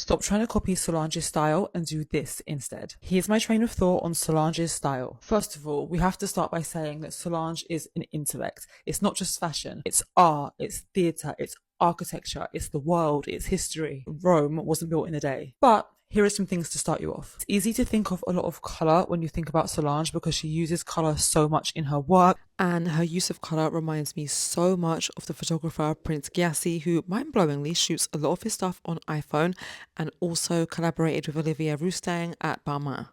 Stop trying to copy Solange's style and do this instead. Here's my train of thought on Solange's style. First of all, we have to start by saying that Solange is an intellect. It's not just fashion, it's art, it's theatre, it's architecture, it's the world, it's history. Rome wasn't built in a day. But here are some things to start you off. It's easy to think of a lot of colour when you think about Solange because she uses colour so much in her work. And her use of colour reminds me so much of the photographer Prince Gyasi, who mind-blowingly shoots a lot of his stuff on iPhone and also collaborated with Olivier Rousteing at Balmain.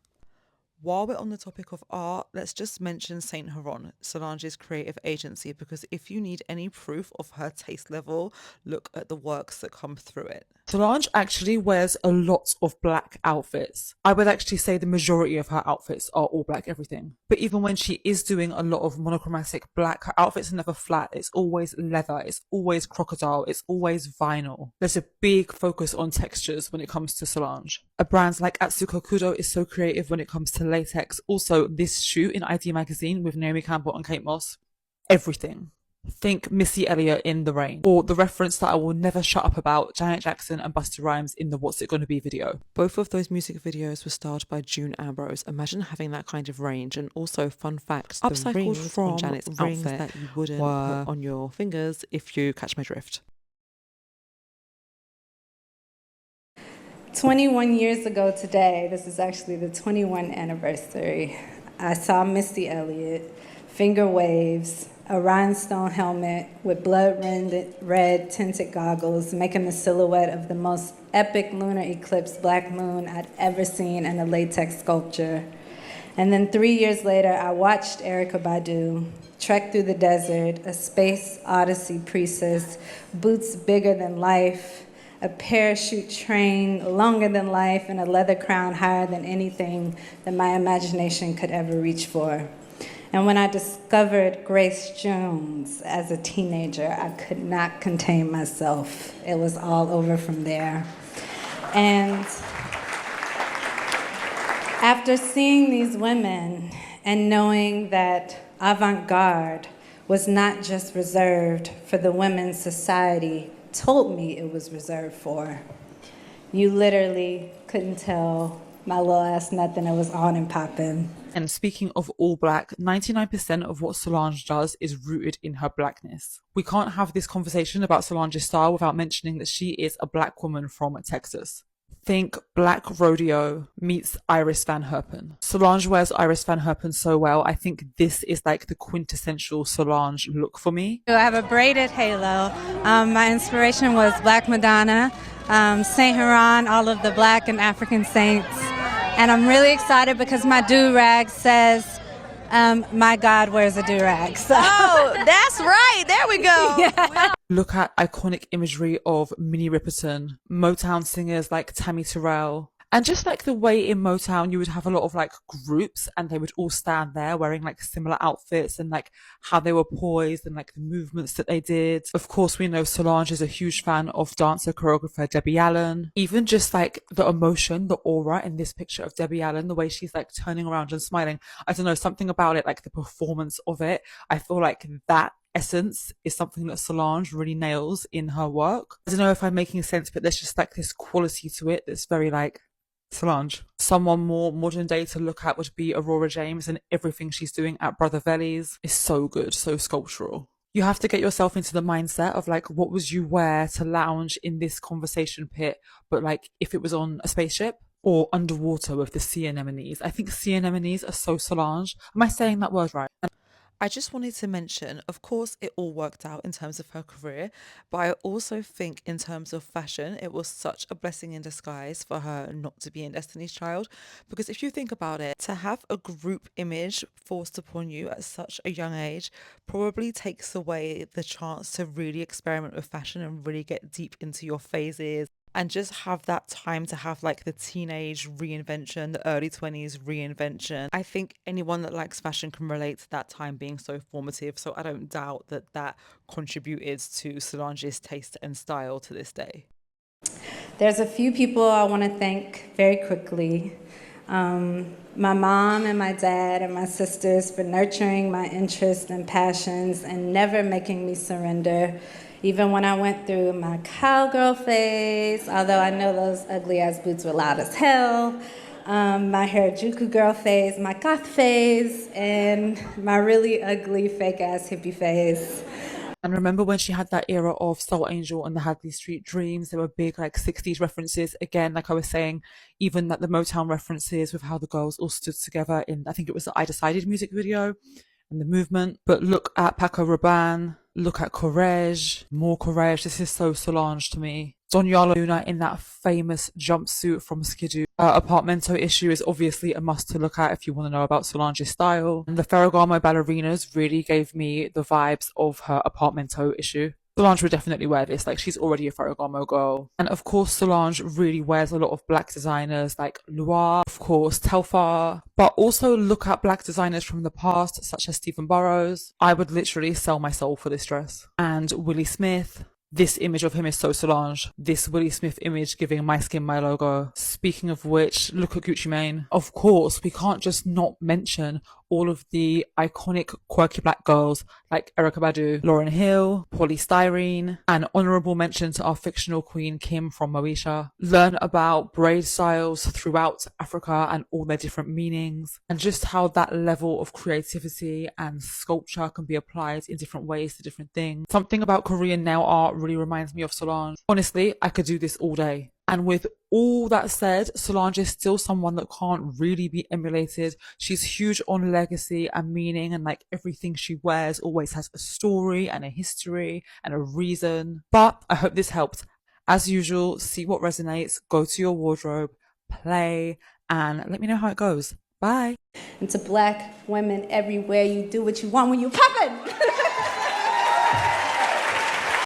While we're on the topic of art, let's just mention Saint Laurent, Solange's creative agency, because if you need any proof of her taste level, look at the works that come through it. Solange actually wears a lot of black outfits. I would actually say the majority of her outfits are all black everything. But even when she is doing a lot of monochromatic black, her outfits are never flat. It's always leather. It's always crocodile. It's always vinyl. There's a big focus on textures when it comes to Solange. A brand like Atsuko Kudo is so creative when it comes to latex. Also, this shoot in ID magazine with Naomi Campbell and Kate Moss. Everything. Think Missy Elliott in The Rain, or the reference that I will never shut up about, Janet Jackson and Busta Rhymes in the What's It Gonna Be video. Both of those music videos were starred by June Ambrose. Imagine having that kind of range. And also, fun fact, upcycled the rings from Janet's rings outfit that you wouldn't put on your fingers, if you catch my drift. 21 years ago today, this is actually the 21st anniversary, I saw Missy Elliott, finger waves, a rhinestone helmet with blood-red tinted goggles, making the silhouette of the most epic lunar eclipse black moon I'd ever seen in a latex sculpture. And then 3 years later, I watched Erykah Badu trek through the desert, a space odyssey priestess, boots bigger than life, a parachute train longer than life, and a leather crown higher than anything that my imagination could ever reach for. And when I discovered Grace Jones as a teenager, I could not contain myself. It was all over from there. And after seeing these women and knowing that avant-garde was not just reserved for the women society told me it was reserved for, you literally couldn't tell my little ass nothing. It was on and popping. And speaking of all black, 99% of what Solange does is rooted in her blackness. We can't have this conversation about Solange's style without mentioning that she is a black woman from Texas. Think Black Rodeo meets Iris Van Herpen. Solange wears Iris Van Herpen so well. I think this is like the quintessential Solange look for me. I have a braided halo. My inspiration was Black Madonna, Saint Laurent, all of the black and African saints. And I'm really excited because my do-rag says, my God wears a do-rag. So. Oh, that's right. There we go. Yeah. Look at iconic imagery of Minnie Riperton, Motown singers like Tammy Terrell, and just like the way in Motown you would have a lot of like groups and they would all stand there wearing like similar outfits and like how they were poised and like the movements that they did. Of course, we know Solange is a huge fan of dancer choreographer Debbie Allen. Even just like the emotion, the aura in this picture of Debbie Allen, the way she's like turning around and smiling. I don't know, something about it, like the performance of it. I feel like that essence is something that Solange really nails in her work. I don't know if I'm making sense, but there's just like this quality to it that's very like Solange. Someone more modern day to look at would be Aurora James, and everything she's doing at Brother Velli's is so good, so sculptural. You have to get yourself into the mindset of like, what would you wear to lounge in this conversation pit, but like if it was on a spaceship or underwater with the sea anemones. I think sea anemones are so Solange. Am I saying that word right? I just wanted to mention, of course, it all worked out in terms of her career, but I also think in terms of fashion, it was such a blessing in disguise for her not to be in Destiny's Child. Because if you think about it, to have a group image forced upon you at such a young age probably takes away the chance to really experiment with fashion and really get deep into your phases. And just have that time to have like the teenage reinvention, the early 20s reinvention. I think anyone that likes fashion can relate to that time being so formative. So I don't doubt that that contributed to Solange's taste and style to this day. There's a few people I want to thank very quickly. My mom and my dad and my sisters for nurturing my interests and passions and never making me surrender. Even when I went through my cowgirl phase, although I know those ugly ass boots were loud as hell, my Harajuku girl phase, my goth phase, and my really ugly fake ass hippie phase. And remember when she had that era of Soul Angel and the Hadley Street Dreams? There were big like 60s references. Again, like I was saying, even like the Motown references with how the girls all stood together in, I think it was the I Decided music video and the movement. But look at Paco Rabanne, look at Courage, more Courage. This is so Solange to me. Donyala Luna in that famous jumpsuit from Skidoo. Apartmento issue is obviously a must to look at if you want to know about Solange's style. And the Ferragamo ballerinas really gave me the vibes of her Apartmento issue. Solange would definitely wear this, like she's already a Ferragamo girl. And of course Solange really wears a lot of black designers like Loire, of course Telfar, but also look at black designers from the past such as Stephen Burrows. I would literally sell my soul for this dress. And Willie Smith. This image of him is so Solange. This Willie Smith image giving my skin my logo. Speaking of which, look at Gucci Mane. Of course, we can't just not mention all of the iconic quirky black girls like Erykah Badu, Lauryn Hill, Polystyrene, and honourable mention to our fictional queen Kim from Moesha. Learn about braid styles throughout Africa and all their different meanings, and just how that level of creativity and sculpture can be applied in different ways to different things. Something about Korean nail art really reminds me of Solange. Honestly, I could do this all day. And with all that said, Solange is still someone that can't really be emulated. She's huge on legacy and meaning, and like everything she wears always has a story and a history and a reason. But I hope this helped. As usual, see what resonates, go to your wardrobe, play, and let me know how it goes. Bye. And to black women everywhere, you do what you want when you poppin'.